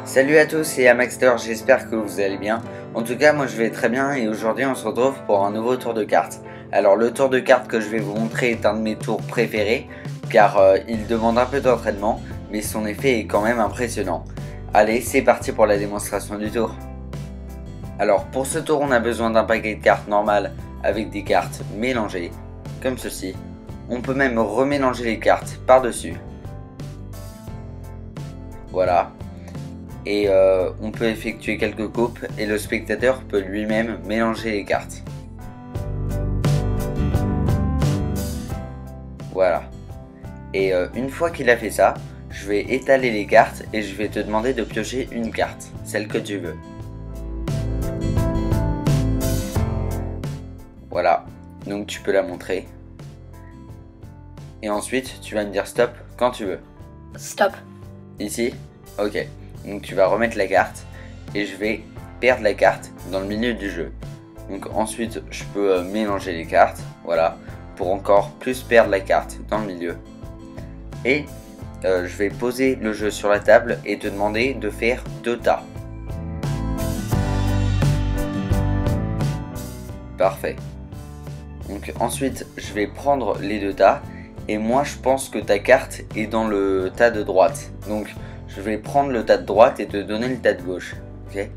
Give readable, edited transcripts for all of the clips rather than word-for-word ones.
Salut à tous, c'est Amaxter, j'espère que vous allez bien. En tout cas, moi je vais très bien et aujourd'hui on se retrouve pour un nouveau tour de cartes. Alors le tour de cartes que je vais vous montrer est un de mes tours préférés car il demande un peu d'entraînement mais son effet est quand même impressionnant. Allez, c'est parti pour la démonstration du tour. Alors pour ce tour on a besoin d'un paquet de cartes normal avec des cartes mélangées, comme ceci. On peut même remélanger les cartes par-dessus. Voilà. Et on peut effectuer quelques coupes et le spectateur peut lui-même mélanger les cartes. Voilà. Et une fois qu'il a fait ça, je vais étaler les cartes et je vais te demander de piocher une carte, celle que tu veux. Voilà, donc tu peux la montrer. Et ensuite, tu vas me dire stop quand tu veux. Stop. Ici? Ok. Donc tu vas remettre la carte et je vais perdre la carte dans le milieu du jeu. Donc ensuite je peux mélanger les cartes, voilà, pour encore plus perdre la carte dans le milieu. Et je vais poser le jeu sur la table et te demander de faire 2 tas. Parfait. Donc ensuite je vais prendre les 2 tas et moi je pense que ta carte est dans le tas de droite. Donc je vais prendre le tas de droite et te donner le tas de gauche, ok?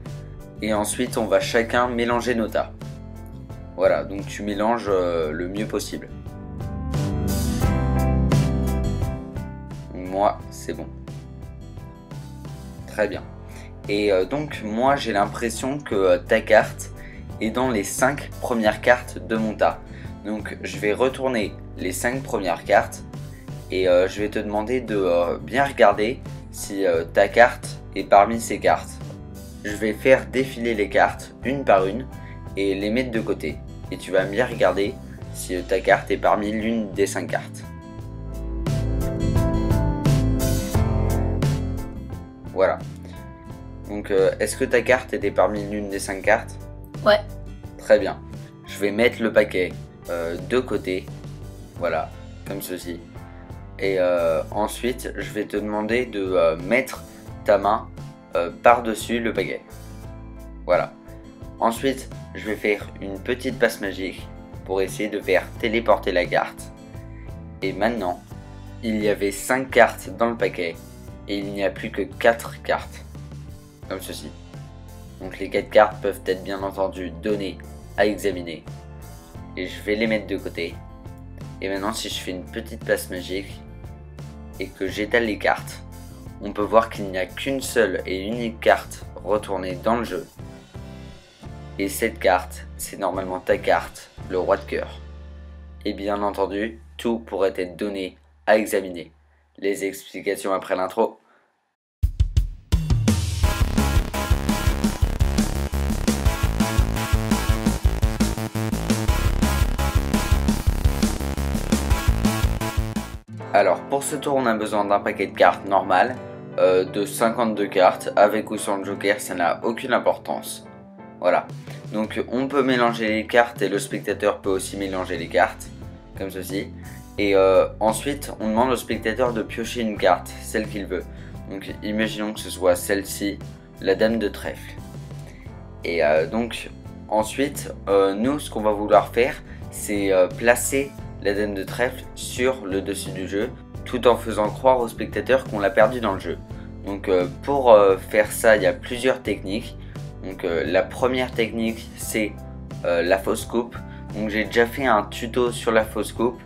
Et ensuite on va chacun mélanger nos tas. Voilà, donc tu mélanges le mieux possible. Moi, c'est bon. Très bien. Et donc moi j'ai l'impression que ta carte est dans les 5 premières cartes de mon tas. Donc je vais retourner les 5 premières cartes et je vais te demander de bien regarder si ta carte est parmi ces cartes. Je vais faire défiler les cartes une par une et les mettre de côté. Et tu vas bien regarder si ta carte est parmi l'une des 5 cartes. Voilà. Donc est-ce que ta carte était parmi l'une des 5 cartes? Ouais. Très bien. Je vais mettre le paquet de côté. Voilà, comme ceci. Et ensuite, je vais te demander de mettre ta main par-dessus le paquet. Voilà. Ensuite, je vais faire une petite passe magique pour essayer de faire téléporter la carte. Et maintenant, il y avait 5 cartes dans le paquet et il n'y a plus que 4 cartes. Comme ceci. Donc les 4 cartes peuvent être bien entendu données à examiner. Et je vais les mettre de côté. Et maintenant, si je fais une petite passe magique et que j'étale les cartes, on peut voir qu'il n'y a qu'une seule et unique carte retournée dans le jeu. Et cette carte, c'est normalement ta carte, le roi de cœur. Et bien entendu, tout pourrait être donné à examiner. Les explications après l'intro. Alors pour ce tour on a besoin d'un paquet de cartes normal, de 52 cartes, avec ou sans le joker ça n'a aucune importance. Voilà, donc on peut mélanger les cartes et le spectateur peut aussi mélanger les cartes, comme ceci. Et ensuite on demande au spectateur de piocher une carte, celle qu'il veut. Donc imaginons que ce soit celle-ci, la dame de trèfle. Et donc ensuite nous ce qu'on va vouloir faire c'est placer la dame de trèfle sur le dessus du jeu tout en faisant croire au spectateur qu'on l'a perdu dans le jeu. Donc pour faire ça il y a plusieurs techniques. Donc la première technique c'est la fausse coupe. Donc j'ai déjà fait un tuto sur la fausse coupe,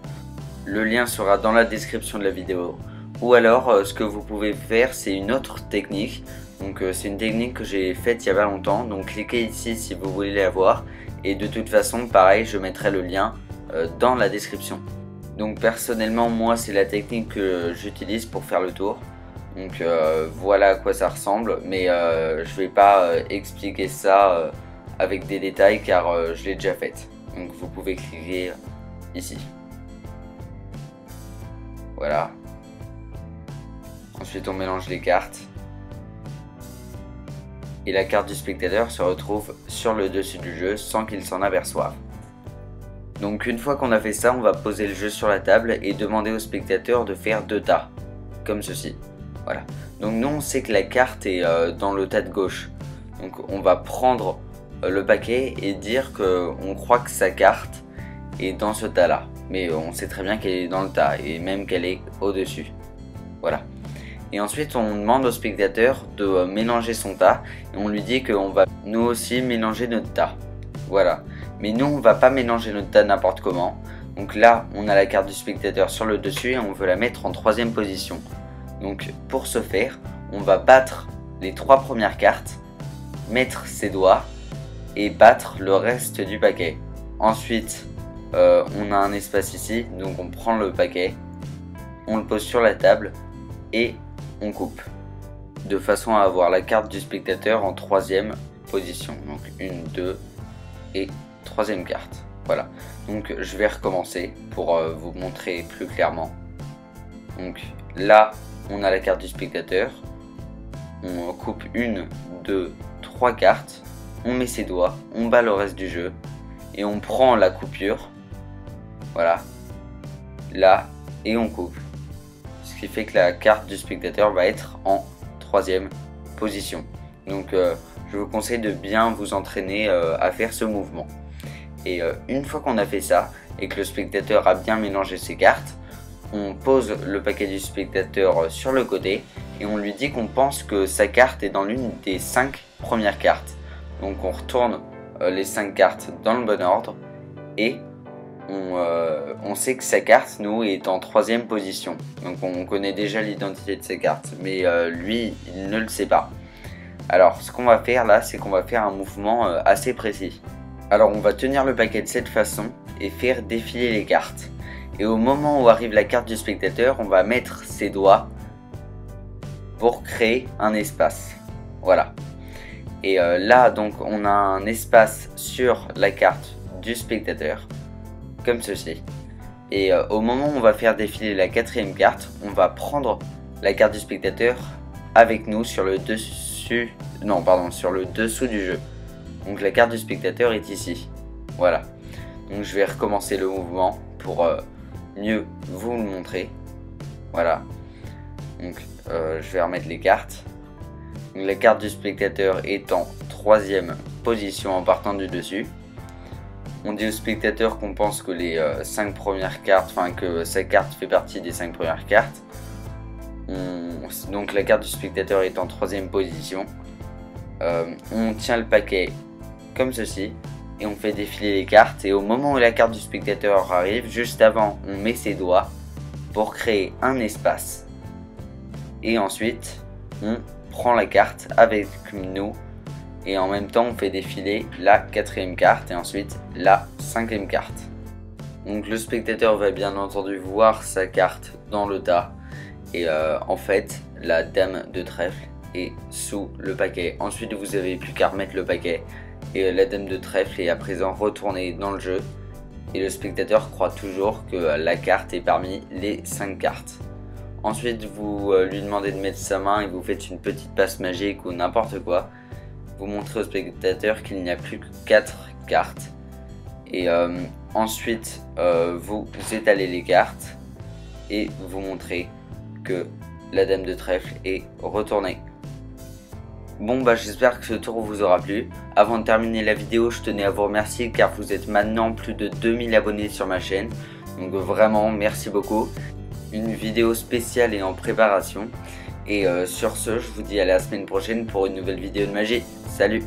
le lien sera dans la description de la vidéo. Ou alors ce que vous pouvez faire c'est une autre technique. Donc c'est une technique que j'ai faite il y a pas longtemps, donc cliquez ici si vous voulez la voir. Et de toute façon pareil je mettrai le lien dans la description. Donc personnellement moi c'est la technique que j'utilise pour faire le tour. Donc voilà à quoi ça ressemble, mais je vais pas expliquer ça avec des détails car je l'ai déjà faite. Donc vous pouvez cliquer ici. Voilà. Ensuite on mélange les cartes. Et la carte du spectateur se retrouve sur le dessus du jeu sans qu'il s'en aperçoive. Donc une fois qu'on a fait ça, on va poser le jeu sur la table et demander au spectateur de faire 2 tas, comme ceci. Voilà. Donc nous on sait que la carte est dans le tas de gauche. Donc on va prendre le paquet et dire qu'on croit que sa carte est dans ce tas là. Mais on sait très bien qu'elle est dans le tas et même qu'elle est au-dessus. Voilà. Et ensuite on demande au spectateur de mélanger son tas et on lui dit qu'on va nous aussi mélanger notre tas. Voilà. Mais nous on va pas mélanger notre tas n'importe comment. Donc là on a la carte du spectateur sur le dessus et on veut la mettre en 3e position. Donc pour ce faire, on va battre les 3 premières cartes, mettre ses doigts et battre le reste du paquet. Ensuite, on a un espace ici, donc on prend le paquet, on le pose sur la table et on coupe. De façon à avoir la carte du spectateur en 3e position. Donc 1, 2 et 3e carte. Voilà. Donc je vais recommencer pour vous montrer plus clairement. Donc là, on a la carte du spectateur, on coupe 1, 2, 3 cartes, on met ses doigts, on bat le reste du jeu et on prend la coupure, voilà, là, et on coupe. Ce qui fait que la carte du spectateur va être en 3e position. Donc je vous conseille de bien vous entraîner à faire ce mouvement. Et une fois qu'on a fait ça et que le spectateur a bien mélangé ses cartes, on pose le paquet du spectateur sur le côté et on lui dit qu'on pense que sa carte est dans l'une des 5 premières cartes. Donc on retourne les 5 cartes dans le bon ordre et on sait que sa carte, nous, est en 3e position. Donc on connaît déjà l'identité de sa carte, mais lui, il ne le sait pas. Alors ce qu'on va faire là, c'est qu'on va faire un mouvement assez précis. Alors on va tenir le paquet de cette façon et faire défiler les cartes. Et au moment où arrive la carte du spectateur, on va mettre ses doigts pour créer un espace. Voilà. Et là, donc, on a un espace sur la carte du spectateur, comme ceci. Et au moment où on va faire défiler la 4e carte, on va prendre la carte du spectateur avec nous sur le dessus, non, pardon, sur le dessous du jeu. Donc la carte du spectateur est ici. Voilà. Donc je vais recommencer le mouvement pour mieux vous le montrer. Voilà. Donc je vais remettre les cartes. Donc, la carte du spectateur est en 3e position en partant du dessus. On dit au spectateur qu'on pense que les 5 premières cartes, enfin que sa carte fait partie des 5 premières cartes. Donc la carte du spectateur est en 3e position. On tient le paquet comme ceci. Et on fait défiler les cartes et au moment où la carte du spectateur arrive, juste avant, on met ses doigts pour créer un espace. Et ensuite, on prend la carte avec nous et en même temps, on fait défiler la 4e carte et ensuite la 5e carte. Donc le spectateur va bien entendu voir sa carte dans le tas et en fait, la dame de trèfle est sous le paquet. Ensuite, vous n'avez plus qu'à remettre le paquet. Et la dame de trèfle est à présent retournée dans le jeu et le spectateur croit toujours que la carte est parmi les 5 cartes. Ensuite vous lui demandez de mettre sa main et vous faites une petite passe magique ou n'importe quoi. Vous montrez au spectateur qu'il n'y a plus que 4 cartes. Et ensuite vous étalez les cartes et vous montrez que la dame de trèfle est retournée. Bon bah j'espère que ce tour vous aura plu. Avant de terminer la vidéo, je tenais à vous remercier car vous êtes maintenant plus de 2000 abonnés sur ma chaîne. Donc vraiment merci beaucoup. Une vidéo spéciale est en préparation. Et sur ce, je vous dis à la semaine prochaine pour une nouvelle vidéo de magie. Salut!